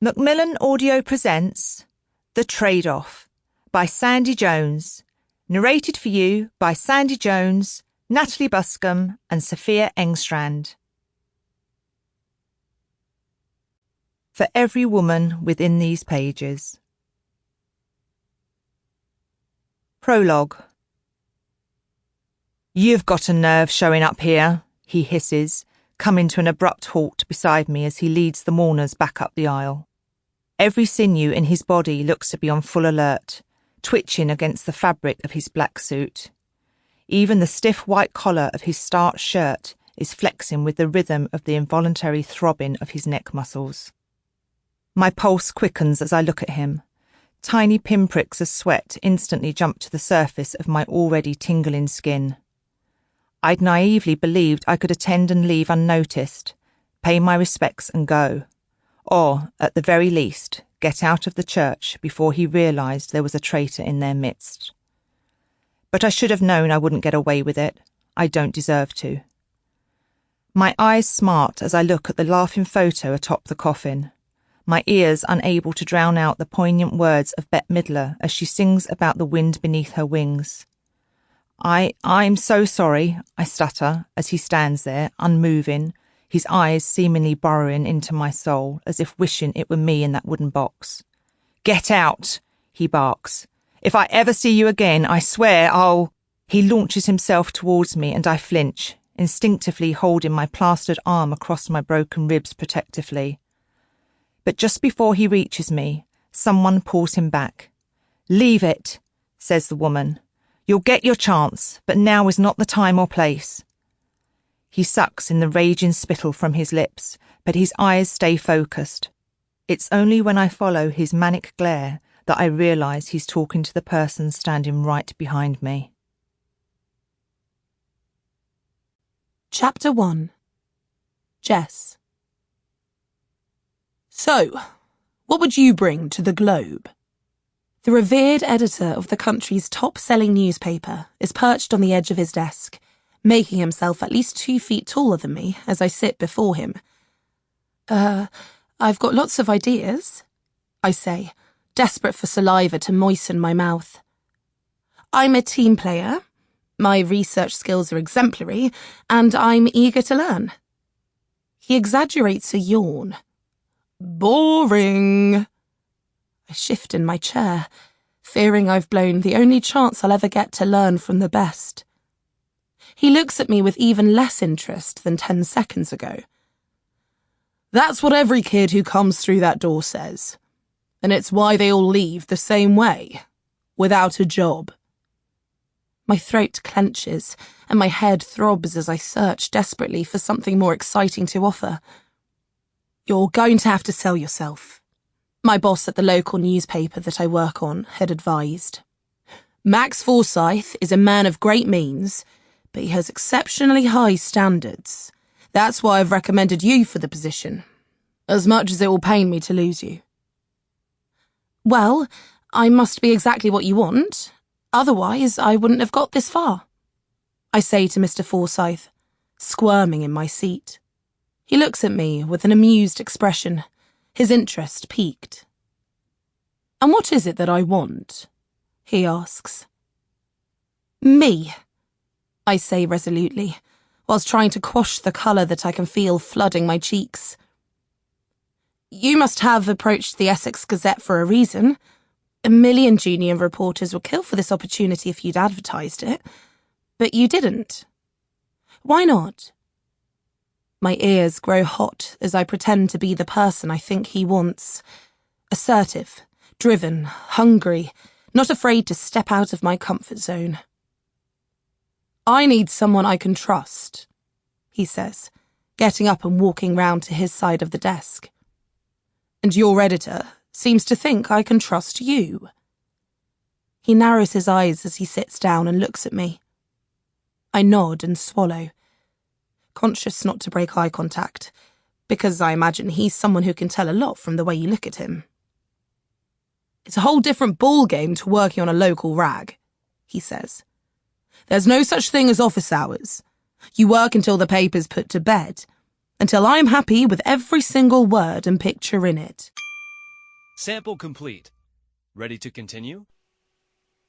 Macmillan Audio presents The Trade-Off by Sandie Jones, narrated for you by Sandie Jones, Nathalie Buscombe and Sofia Engstrand. For every woman within these pages. Prologue. "You've got a nerve showing up here," he hisses, coming to an abrupt halt beside me as he leads the mourners back up the aisle. Every sinew in his body looks to be on full alert, twitching against the fabric of his black suit. Even the stiff white collar of his starched shirt is flexing with the rhythm of the involuntary throbbing of his neck muscles. My pulse quickens as I look at him. Tiny pinpricks of sweat instantly jump to the surface of my already tingling skin. I'd naively believed I could attend and leave unnoticed, pay my respects and go. Or, at the very least, get out of the church before he realised there was a traitor in their midst. But I should have known I wouldn't get away with it. I don't deserve to. My eyes smart as I look at the laughing photo atop the coffin, my ears unable to drown out the poignant words of Bette Midler as she sings about the wind beneath her wings. I'm so sorry, I stutter as he stands there, unmoving, his eyes seemingly burrowing into my soul, as if wishing it were me in that wooden box. "Get out," he barks. "If I ever see you again, I swear I'll—" He launches himself towards me and I flinch, instinctively holding my plastered arm across my broken ribs protectively. But just before he reaches me, someone pulls him back. "Leave it," says the woman. "You'll get your chance, but now is not the time or place." He sucks in the raging spittle from his lips, but his eyes stay focused. It's only when I follow his manic glare that I realise he's talking to the person standing right behind me. Chapter 1. Jess. "So, what would you bring to the Globe?" The revered editor of the country's top-selling newspaper is perched on the edge of his desk, making himself at least 2 feet taller than me as I sit before him. I've got lots of ideas," I say, desperate for saliva to moisten my mouth. "I'm a team player, my research skills are exemplary, and I'm eager to learn." He exaggerates a yawn. "Boring." I shift in my chair, fearing I've blown the only chance I'll ever get to learn from the best. He looks at me with even less interest than 10 seconds ago. "That's what every kid who comes through that door says. And it's why they all leave the same way, without a job." My throat clenches and my head throbs as I search desperately for something more exciting to offer. "You're going to have to sell yourself," my boss at the local newspaper that I work on had advised. "Max Forsyth is a man of great means, but he has exceptionally high standards. That's why I've recommended you for the position, as much as it will pain me to lose you." "Well, I must be exactly what you want, otherwise I wouldn't have got this far," I say to Mr. Forsyth, squirming in my seat. He looks at me with an amused expression, his interest piqued. "And what is it that I want?" he asks. "Me," I say resolutely, whilst trying to quash the colour that I can feel flooding my cheeks. "You must have approached the Essex Gazette for a reason. A million junior reporters would kill for this opportunity if you'd advertised it, but you didn't. Why not?" My ears grow hot as I pretend to be the person I think he wants. Assertive, driven, hungry, not afraid to step out of my comfort zone. "I need someone I can trust," he says, getting up and walking round to his side of the desk. "And your editor seems to think I can trust you." He narrows his eyes as he sits down and looks at me. I nod and swallow, conscious not to break eye contact, because I imagine he's someone who can tell a lot from the way you look at him. "It's a whole different ballgame to working on a local rag," he says. "There's no such thing as office hours. You work until the paper's put to bed, until I'm happy with every single word and picture in it." Sample complete. Ready to continue?